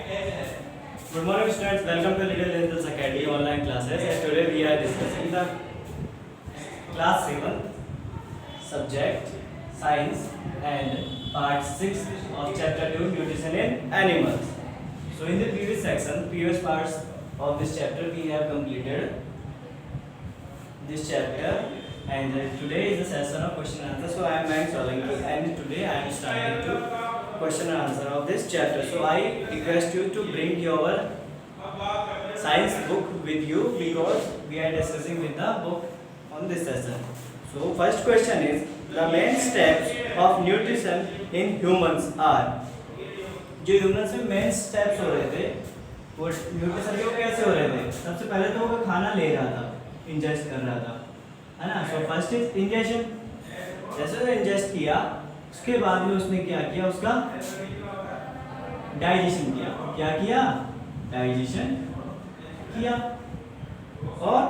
Good morning students, welcome to Little Angels Academy online classes, and today we are discussing the class 7 subject science and part 6 of chapter 2 nutrition in animals. So in the previous parts of this chapter we have completed this chapter, and today is a session of question and answer. So I am Mayank Solanki, and today I am starting to question and answer of this chapter. So I request you to bring your science book with you because we are discussing with the book on this session. So first question is, the main steps of nutrition in humans are. जो humans में main steps हो रहे थे वो nutrition के वो कैसे हो रहे थे? सबसे पहले तो वो खाना ले रहा था, इंजेस्ट कर रहा था, है ना. So first is ingestion. जैसे वो इंजेस्ट किया उसके बाद में उसने क्या किया, उसका डाइजेशन किया. क्या किया? डाइजेशन किया. और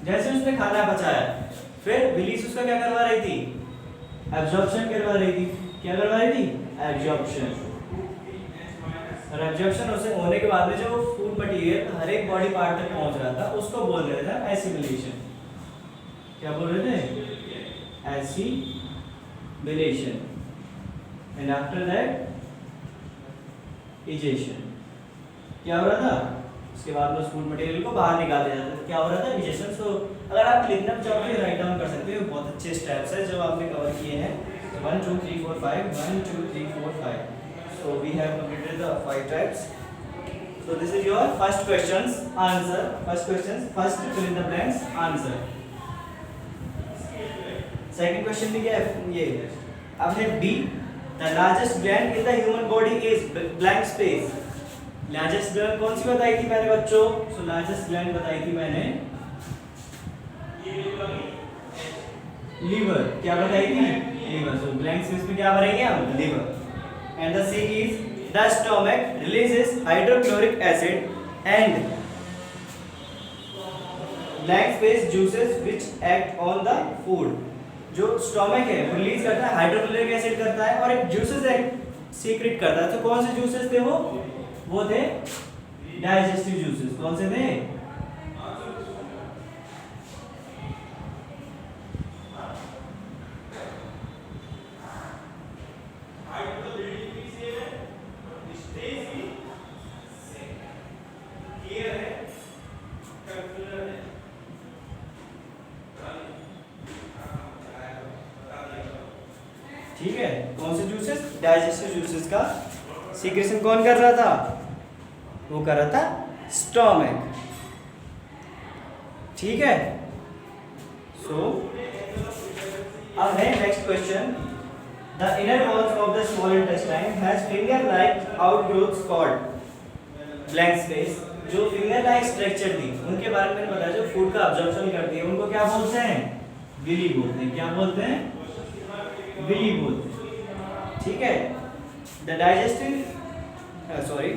जैसे उसने खाना पचाया फिर बिलीस उसका क्या करवा रही थी? एब्जॉर्प्शन करवा रही थी. क्या करवा रही थी? एब्जॉर्प्शन. और एब्जॉर्प्शन उसे होने के बाद में जो फूड मटेरियल हर एक बॉडी पार्ट तक पहुंच रहा था उसको बोल रहे थे एसिमिलेशन. क्या बोल रहे थे? Assimilation. And after that egestion. क्या हो रहा था? उसके बाद में उस फूड मटेरियल को बाहर निकाला जाता है. क्या हो रहा था? इजेशन. सो अगर आप लिखना चाहो तो राइट डाउन कर सकते हो. बहुत अच्छे स्टेप्स है जो आपने कवर किए हैं. 1 2 3 4 5 1 2 3 4 5. So we have completed the 5 types. So this is your first questions answer. First questions, first fill in the blanks answer. Second question में क्या है? ये अब है B. The largest gland in the human body is blank space. Largest gland कौन सी बताई थी मैंने बच्चों? So largest gland बताई थी मैंने liver. क्या बताई थी? Liver. So blank space में क्या भरेंगे हम? Liver. And the C is the stomach releases hydrochloric acid and blank space juices which act on the food. जो स्टोमक है वो रिलीज करता है हाइड्रोक्लोरिक एसिड करता है और एक जूसेस सीक्रेट करता है. तो कौन से जूसेस थे वो थे डाइजेस्टिव जूसेस. कौन से थे? ठीक है. कौन से जूसेस? डाइजेस्टिव जूसेस का सीक्रेशन कौन कर रहा था? वो कर रहा था स्टोमक. ठीक है. सो अब है next question. The inner walls of the small intestine has finger like outgrowths called blank space. जो फिंगर लाइक स्ट्रक्चर थी उनके बारे में बताया जो फूड का अब्जॉर्प्शन करती है उनको क्या बोलते हैं? विली बोलते हैं. क्या बोलते हैं? विली बोलते हैं. ठीक है. द डाइजेस्टिव सॉरी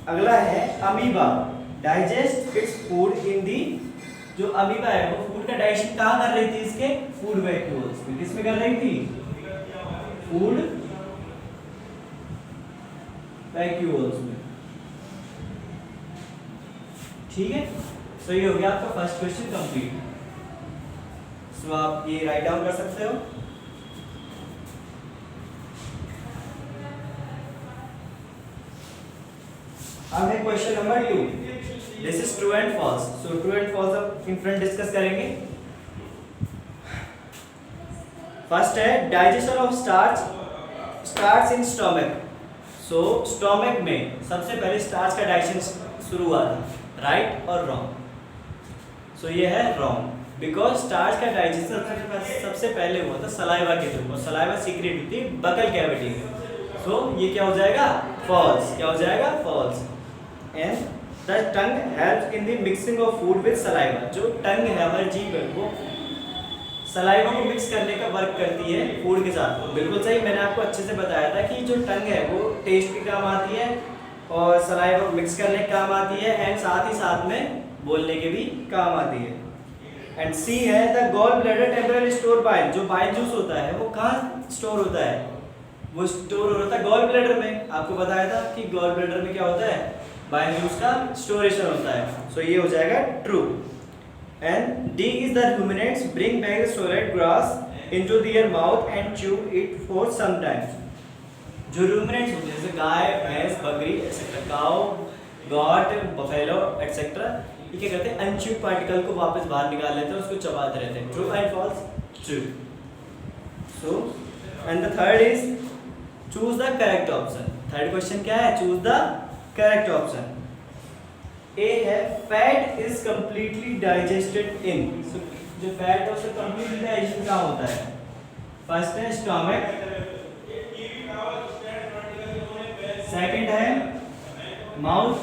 अगला है amoeba. Digest its food in the. जो अमीबा है वो फूड का डाइजेशन कहाँ कर रही थी? इसके फूड वैक्यूल्स में. किसमें कर रही थी? फूड वैक्यूल्स में. ठीक है. सो ये हो गया आपका फर्स्ट क्वेश्चन कंप्लीट. सो आप ये राइट डाउन कर सकते हो. अब है question number 2. This is true and false. So true and false अब इन फ्रंट डिस्कस करेंगे. फर्स्ट है digestion of starch in stomach. So stomach में सबसे पहले स्टार्च का डाइजेशन शुरू हुआ था. राइट और रॉन्ग? सो ये है रॉन्ग बिकॉज स्टार्च का डाइजेशन सबसे पहले हुआ था सलाइवा के थ्रू. सलाइवा सीक्रेट होती है बकल कैविटी में. सो ये क्या हो जाएगा? फॉल्स. क्या हो जाएगा? False. And the tongue helps in the mixing of food with saliva. जो टंग है हमारी जीभ है वो सलाइवा को मिक्स करने का वर्क करती है फूड के साथ. बिल्कुल सही. मैंने आपको अच्छे से बताया था कि जो टंग है वो टेस्ट के काम आती है और सलाइवा को मिक्स करने के काम आती है एंड साथ ही साथ में बोलने के भी काम आती है. एंड सी है the gall bladder temporary store bile. जो बाइल जूस होता है वो कहाँ स्टोर होता है? वो स्टोर हो रहा था गॉल ब्लैडर में। आपको बताया था कि गॉल ब्लैडर में क्या होता है, बाइल जूस का स्टोरेशन होता है। सो ये हो जाएगा true. And D is the ruminants bring back the solid grass into their mouth and chew it for some time। जो ruminants होते हैं जैसे गाय, भैंस, बकरी etcetera, cow, got, buffalo etcetera, ये क्या करते हैं, अनच्यूड पार्टिकल को वापस बाहर निकाल लेते हैं, उसको चबाते रहते हैं। True and false? True. So and the third is choose the correct option. Third question क्या है, choose the correct option. A है fat is completely digested in. जो फैट है उसका कंप्लीटली डाइजेशन कहाँ होता है? फर्स्ट है स्टमक, सेकंड है माउथ,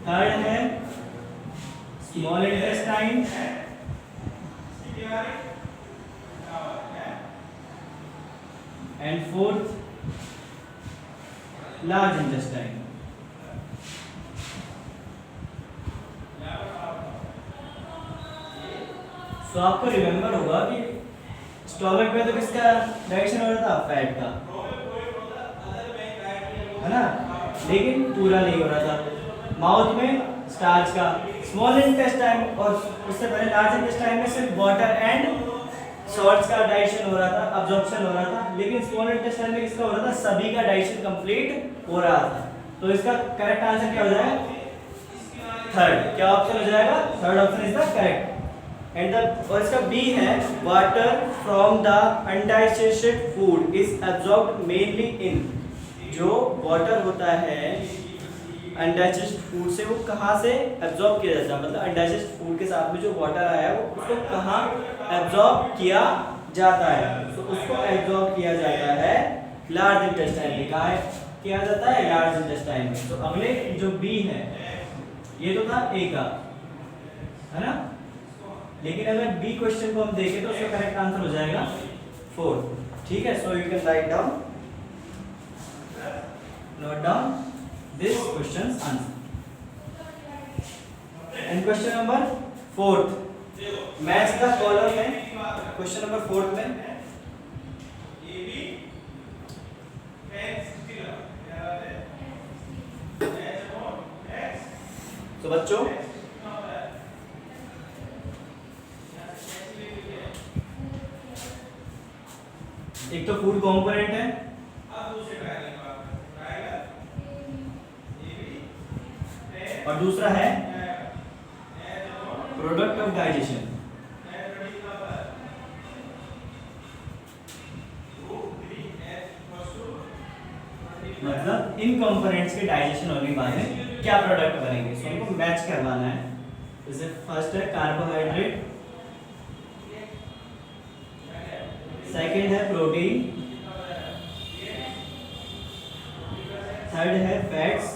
थर्ड है small intestine, and fourth large intestine. तो आपको रिमेम्बर होगा कि स्टमक में तो किसका डाइजेशन हो रहा था, फैट का, है ना, लेकिन पूरा नहीं हो रहा था। माउथ में स्टार्च का, स्मॉल इंटेस्टाइन और उससे पहले लार्ज इंटेस्टाइन में सिर्फ वाटर एंड सॉल्ट्स का डाइजेशन हो रहा था, अब्जॉर्प्शन हो रहा था। लेकिन स्मॉल इंटेस्टाइन में किसका हो रहा था, सभी का डाइजेशन कंप्लीट हो रहा था। तो इसका करेक्ट आंसर क्या हो जाएगा, थर्ड। क्या ऑप्शन हो जाएगा, third option is the correct. And the और इसका बी है water from the undigested food is absorbed mainly इन। जो वाटर होता है अनडाइजेस्टेड फूड से, वो कहाँ से एब्जॉर्ब किया जाता है, मतलब अनडाइजेस्टेड फूड के साथ में जो वाटर आया है वो उसको कहाँ एब्जॉर्ब किया जाता है, तो उसको एब्जॉर्ब किया जाता है लार्ज इंटेस्टाइन में। कहाँ किया जाता है, लार्ज इंटेस्टाइन में। तो अगले जो बी है, ये तो था ए का, है ना, लेकिन अगर बी क्वेश्चन को हम देखें तो उसका करेक्ट आंसर हो जाएगा 4। ठीक है, so you can write down, note down this questions answer. And question number 4, match the column में, क्वेश्चन नंबर 4 में तो बच्चों एक तो फूड कंपोनेंट है, और दूसरा है प्रोडक्ट ऑफ डाइजेशन। मतलब इन कंपोनेंट्स के डाइजेशन होने के बाद में क्या प्रोडक्ट बनेंगे, सो हमको मैच करवाना है। जैसे फर्स्ट है कार्बोहाइड्रेट, सेकंड है प्रोटीन, थर्ड है फैट्स,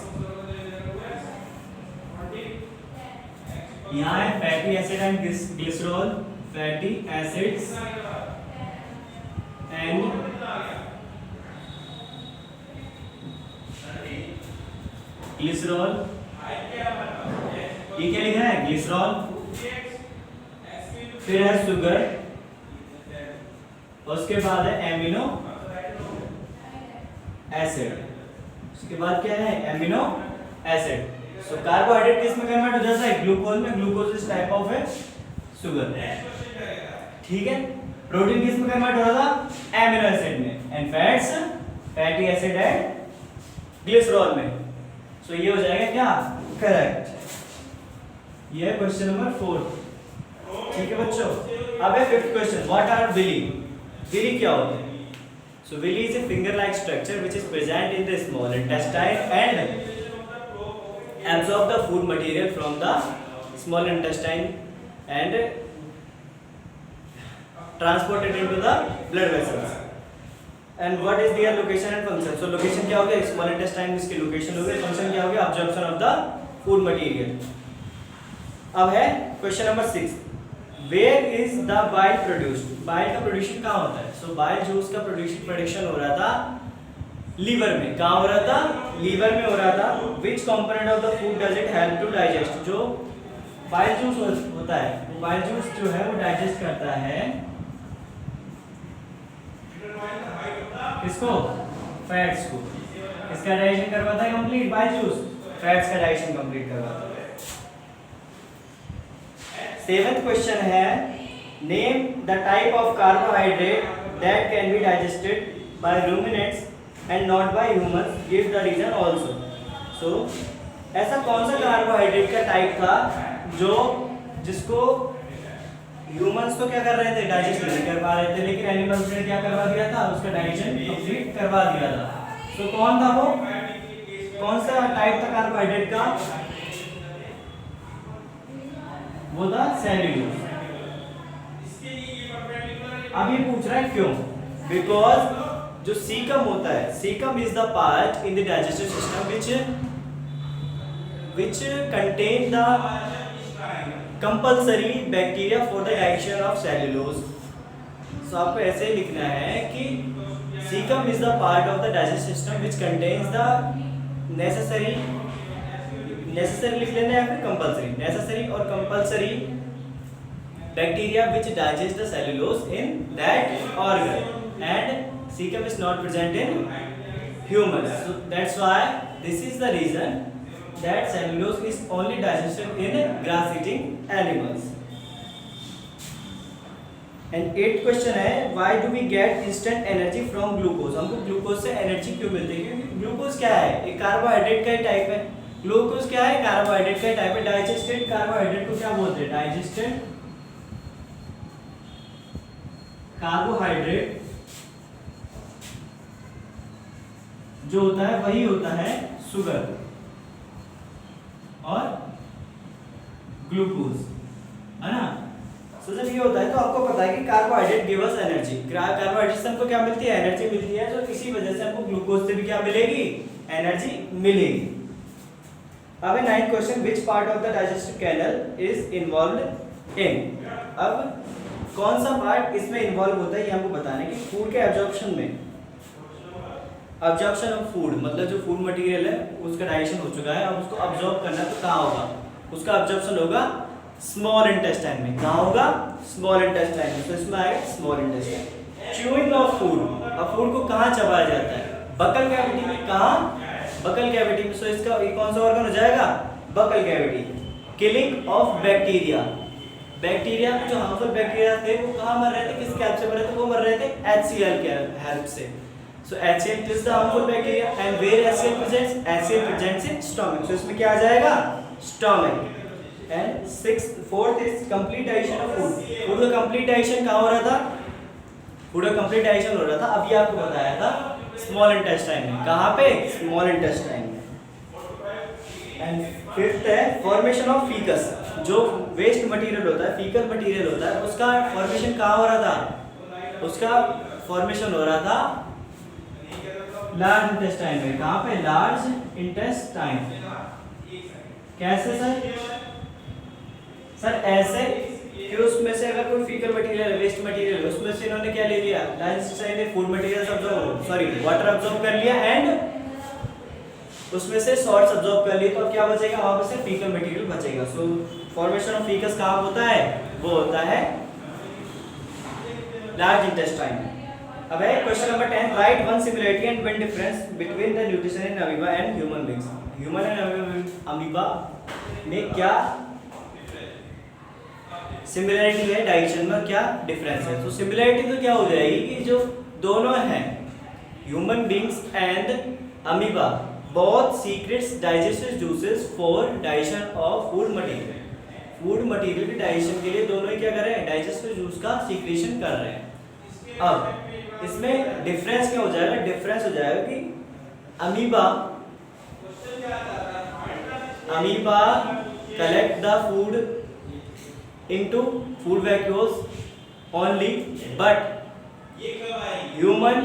यहाँ है fatty acid and glycerol, fatty acids and glycerol. ये क्या लिखा है, ग्लिसरॉल। फिर है शुगर, उसके बाद है एमिनो एसिड, उसके बाद क्या है, एमिनो एसिड। सो कार्बोहाइड्रेट किस में कन्वर्ट हो जाता है, ग्लूकोज में। ग्लूकोज इज टाइप ऑफ है शुगर, ठीक है। प्रोटीन किस में कन्वर्ट हो रहा था, एमिनो एसिड में। And fats fatty acid and glycerol में। सो ये हो जाएगा क्या, करेक्ट। ये है क्वेश्चन नंबर 4, ठीक है बच्चों। अब है 5th question, what are villi. Villi क्या होता है, so villi is a finger like structure which is present in the small intestine and absorb the food material from the small intestine and transport it into the blood vessels. And what is their location and function? So location क्या हो गया, small intestine में इसकी location हो गई, function क्या हो गया, absorption of the food material. अब है question number 6, where is the bile produced? bile का प्रोड्यूशन कहाँ होता है, so bile juice का प्रोडक्शन हो रहा था लीवर में। कहाँ हो रहा था, लीवर में हो रहा था। Which component of the food does it help to digest. जो बाइल जूस होता है, वो बाइल जूस जो है वो डाइजेस्ट करता है किसको? फैट्स को। इसका डाइजेशन करवाता है कंप्लीट बाय जूस, फैट्स का डाइजेशन कंप्लीट करवाता है। 7th क्वेश्चन है name the type of carbohydrate that can be digested by ruminants and not by humans, give the reason also. So ऐसा कौन सा कार्बोहाइड्रेट का टाइप था जो जिसको ह्यूमंस तो क्या कर रहे थे, डाइजेस्ट नहीं कर पा रहे थे, लेकिन एनिमल्स ने क्या करवा दिया था, उसका डाइजेशन कंप्लीट करवा दिया था। तो कौन था वो, कौन सा टाइप था कार्बोहाइड्रेट का? वो था सेल्यूलोज। अब ये पूछ रहा है क्यों? बिकॉज जो सीकम होता है, caecum is the part in the digestive system which contain the compulsory bacteria for the digestion of cellulose. So आपको ऐसे लिखना है कि cecum is the part of the digestive system which contains the necessary लिख लेना है या फिर compulsory, necessary और compulsory bacteria which digest the cellulose in that organ, and cecum is not present in humans. So that's why this is the reason that cellulose is only digested in grass eating animals. And 8th question है why do we get instant energy from glucose? हमको glucose से energy क्यों मिलती है? क्योंकि glucose क्या है, एक कार्बोहाइड्रेट का ही टाइप है। ग्लूकोज क्या है, कार्बोहाइड्रेट का ही टाइप है। डाइजेस्टेड कार्बोहाइड्रेट को क्या बोलते हैं? डाइजेस्टेड कार्बोहाइड्रेट जो होता है वही होता है शुगर और ग्लूकोज, है ना। सो जब ये होता है तो आपको पता है कि carbohydrate give us energy, carbohydrate से हमको क्या मिलती है? एनर्जी मिलती है। तो इसी वजह से हमको ग्लूकोज से भी क्या मिलेगी? एनर्जी मिलेगी। अब है 9th question, which part of the digestive canal is involved in? अब कौन सा पार्ट इसमें इन्वॉल्व होता है ये हमको बताना है कि फूड के एब्जॉर्प्शन में, एब्जॉर्प्शन ऑफ फूड मतलब जो फूड मटेरियल है उसका डाइजेशन हो चुका है, अब उसको अब्जॉर्ब करना तो कहाँ होगा? उसका अब्जॉर्प्शन होगा स्मॉल इंटेस्टाइन में। कहाँ होगा? स्मॉल इंटेस्टाइन में। तो इसमें आएगा small intestine. Chewing of food, अब फूड को कहाँ चबाया जाता है? बकल कैविटी में। कहाँ? बकल कैविटी में। सो इसका कौन सा ऑर्गन हो जाएगा? Buccal cavity. Killing of bacteria, bacteria में जो हार्मफुल बैक्टीरिया थे वो कहाँ मर रहे थे, किस हेल्प से मर रहे थे? वो मर रहे थे HCl के हेल्प से। So HCl kills the harmful bacteria and where HCl presents? HCl presents in stomach. So इसमें क्या आ जाएगा? Stomach. And 4th is complete digestion of food. Food का complete digestion कहाँ हो रहा था? Food का complete digestion हो रहा था, अभी आपको बताया था small intestine में। कहाँ पे? Small intestine में। And 5th है formation of fecus. जो waste material होता है, fecal material होता है, उसका formation कहाँ हो रहा था? उसका formation हो रहा था लार्ज इंटेस्टाइन में। कहाँ पे? Large intestine. कैसे सर? सर ऐसे कि उसमें से अगर कोई फीकल मटेरियल, वेस्ट मटेरियल, उसमें से इन्होंने क्या ले लिया? लार्ज इंटेस्टाइन ने फूड मटेरियल वाटर अब्सॉर्ब कर लिया एंड उसमें से सॉल्ट्स अब्सॉर्ब कर लिए, तो अब क्या बचेगा? वहां पे से फीकल मटेरियल बचेगा। सो फॉर्मेशन ऑफ फीकस कहाँ होता है? वो होता है लार्ज इंटेस्टाइन। अब है question number 10, right one similarity and one difference between the nutrition in amoeba and human beings. Human and amoeba में क्या सिमिलरिटी है, डाइजेशन में क्या डिफरेंस है? तो सिमिलरिटी तो क्या हो जाएगी कि जो दोनों हैं human beings and amoeba both secrets digestive juices for digestion of food material. Food material के डाइजेशन के लिए दोनों ही क्या कर रहे हैं? डाइजेस्टिव जूस का सीक्रेशन कर रहे हैं। अब इसमें डिफरेंस क्या हो जाएगा? डिफरेंस हो जाएगा कि amoeba collect the food into food vacuoles only, but human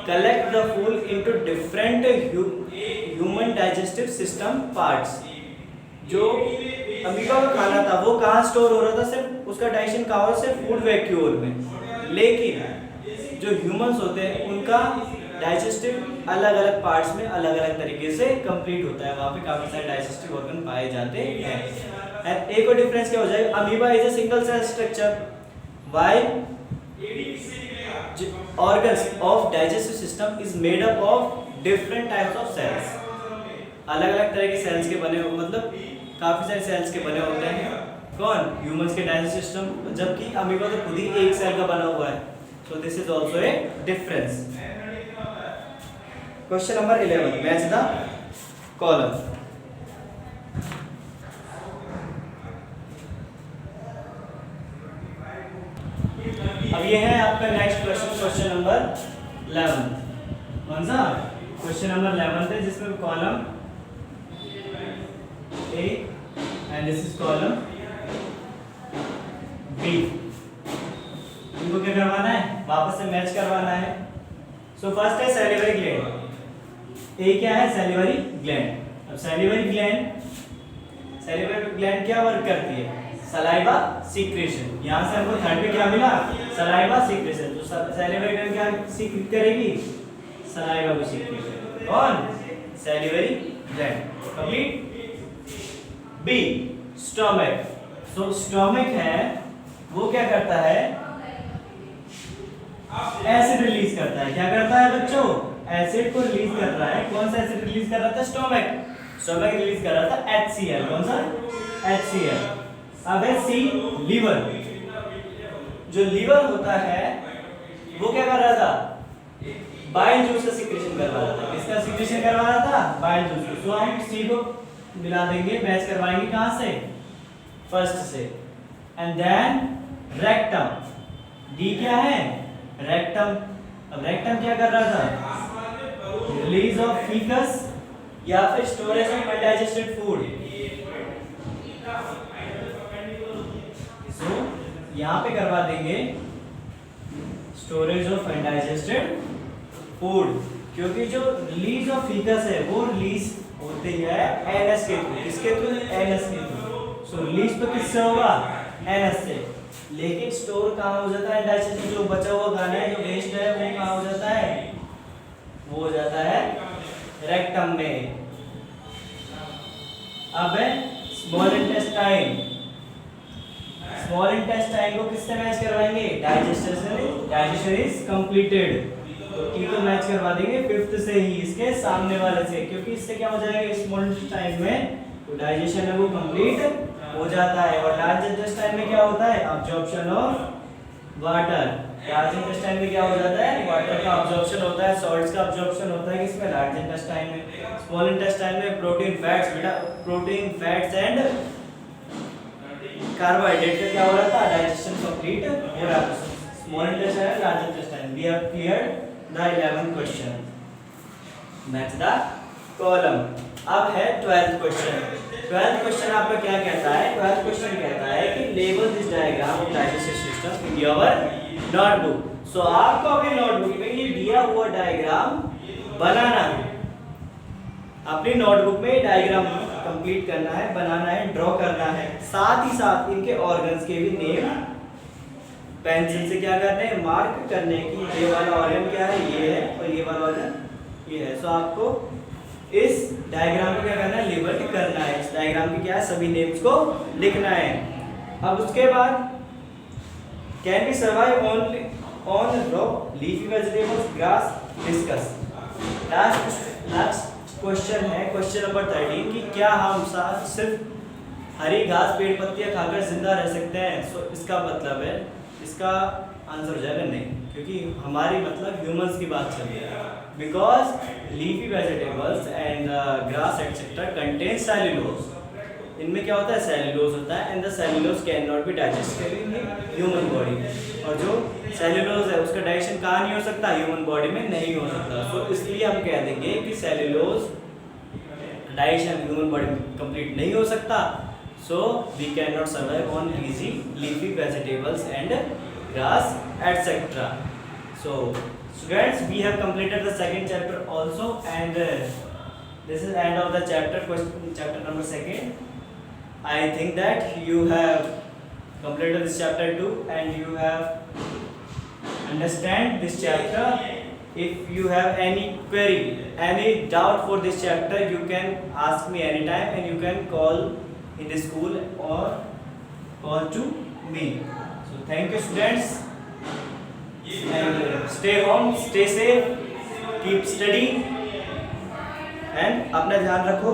collect the food into different human digestive system parts. जो अमीबा का खाना था वो कहाँ स्टोर हो रहा था? सिर्फ उसका डाइजेशन कहाँ हो रहा? सिर्फ फूड वैक्यूल में। लेकिन जो ह्यूमंस होते हैं उनका डाइजेस्टिव अलग अलग पार्ट्स में अलग अलग तरीके से कंप्लीट होता है, वहाँ पे काफी सारे डाइजेस्टिव ऑर्गन पाए जाते हैं। एक और डिफरेंस क्या हो जाएगा? Amoeba is a single cell structure, while organs of digestive system is made up of different types of cells. अलग अलग तरह के सेल्स के बने हो, मतलब काफी सारे सेल्स के बने होते हैं कौन, ह्यूमंस के डाइजेस्टिव सिस्टम, जबकि अमीबा तो खुद ही एक सेल का बना हुआ है. So this is also a difference. Question number 11, match the column. अब ये है आपका नेक्स्ट क्वेश्चन, क्वेश्चन नंबर 11. कौन सा क्वेश्चन नंबर 11 है, जिसमें column A and this is column B. इनको क्या करवाना है, वापस से मैच करवाना है. सो फर्स्ट है सैलिवरी ग्लैंड. ए क्या है, सैलिवरी ग्लैंड. अब सैलिवरी ग्लैंड क्या वर्क करती है, सलाइवा सीक्रेशन. यहां से हमको थर्ड में क्या मिला, सलाइवा सीक्रेशन. तो सैलिवरी ग्लैंड क्या सीक्रेट करेगी, सलाइवा को सीक्रेट करेगी. कौन, salivary gland. Complete. B stomach. So stomach है वो क्या करता है, एसिड रिलीज करता है. क्या करता है बच्चों, एसिड को रिलीज कर रहा है. कौन सा एसिड रिलीज कर रहा था, स्टोमक रिलीज कर रहा था HCl. कौन सा, HCl. अब है सी लीवर. जो लीवर होता है वो क्या कर रहा था, बाइल जूस का सिक्रेशन करवा रहा था. किसका सिक्रेशन करवा रहा था, बाइल जूस. तो हम सी को मिला देंगे, मैच करवाएंगे कहां से, फर्स्ट से. And then rectum. डी क्या है, रेक्टम. अब रेक्टम क्या कर रहा था, रिलीज ऑफ फीकस या फिर स्टोरेज ऑफ अनडाइजेस्टेड फूड. सो यहाँ पे करवा देंगे स्टोरेज ऑफ अनडाइजेस्टेड फूड, क्योंकि जो रिलीज ऑफ फीकस है वो रिलीज होती है एनएस के थ्रू. किसके थ्रू, एनएस के थ्रू. सो रिलीज तो किससे होगा, एनएस से. लेकिन स्टोर कहाँ हो जाता है, डाइजेशन जो बचा हुआ खाना है, जो वेस्ट है, वो कहाँ हो जाता है, वो हो जाता है रेक्टम में. अब है स्मॉल इंटेस्टाइन. स्मॉल इंटेस्टाइन को किससे मैच करवाएंगे, डाइजेशन से. Digestion is completed. तो टी को मैच करवा देंगे फिफ्थ से ही, इसके सामने वाले से, क्योंकि इससे क्या हो जाएगा, स्मॉल इंटेस्टाइन में तो डाइजेशन है वो कंप्लीट हो जाता है. और लार्ज इंटेस्टाइन में क्या होता है, absorption of water. Large intestine में क्या हो जाता है, वाटर का अब्जॉर्प्शन होता है, सॉल्ट्स का अब्जॉर्प्शन होता है. किसमें, लार्ज इंटेस्टाइन में. स्मॉल इंटेस्टाइन में प्रोटीन, फैट्स, बेटा प्रोटीन, फैट्स एंड कार्बोहाइड्रेट का क्या हो रहा था, डाइजेशन कंप्लीट हो रहा था. Small intestine, large intestine. We have cleared the 11th question. Match the column. अब है 12th क्वेश्चन. 12th क्वेश्चन आपका क्या कहता है, 12th क्वेश्चन कहता है कि label this diagram of digestive system in your notebook. So आपको अपनी नोटबुक में ये दिया हुआ डायग्राम बनाना है. अपनी नोटबुक में डायग्राम कंप्लीट करना है, बनाना है, ड्रॉ करना है. साथ ही साथ इनके ऑर्गन्स के भी नेम पेंसिल से क्या करने हैं, मार्क करने की. ये वाला ऑर्गन क्या है, ये है, और ये वाला ऑर्गन ये है. सो आपको इस डायग्राम को क्या करना है, लेबल करना है. इस डायग्राम की क्या है, सभी नेम्स को लिखना है. अब उसके बाद can be survive only on raw leafy vegetables, grass, discuss. Last question है, क्वेश्चन नंबर 13, कि क्या हम सिर्फ हरी घास पेड़ पत्तियां खाकर जिंदा रह सकते हैं. सो इसका मतलब है, इसका आंसर हो जाएगा नहीं, क्योंकि हमारी मतलब ह्यूमंस की बात चल रही है. Because leafy vegetables and grass etcetera contain cellulose. इनमें क्या होता है, सेल्यूलोज होता है. And the cellulose can not be digested in human body. और जो सेल्यूलोज है उसका डाइजेशन कहाँ नहीं हो सकता, ह्यूमन बॉडी में नहीं हो सकता. सो इसलिए हम कह देंगे कि सेल्यूलोज डाइजेशन ह्यूमन बॉडी में कंप्लीट नहीं हो सकता. So we can not survive on leafy leafy vegetables and grass etc. So students, we have completed the second chapter also, and this is end of the chapter, chapter number 2. I think that you have completed this chapter too, and you have understand this chapter. If you have any query, any doubt for this chapter, you can ask me anytime, and you can call in the school or call to me. So thank you students. and stay home, stay safe, keep studying and अपना ध्यान रखो।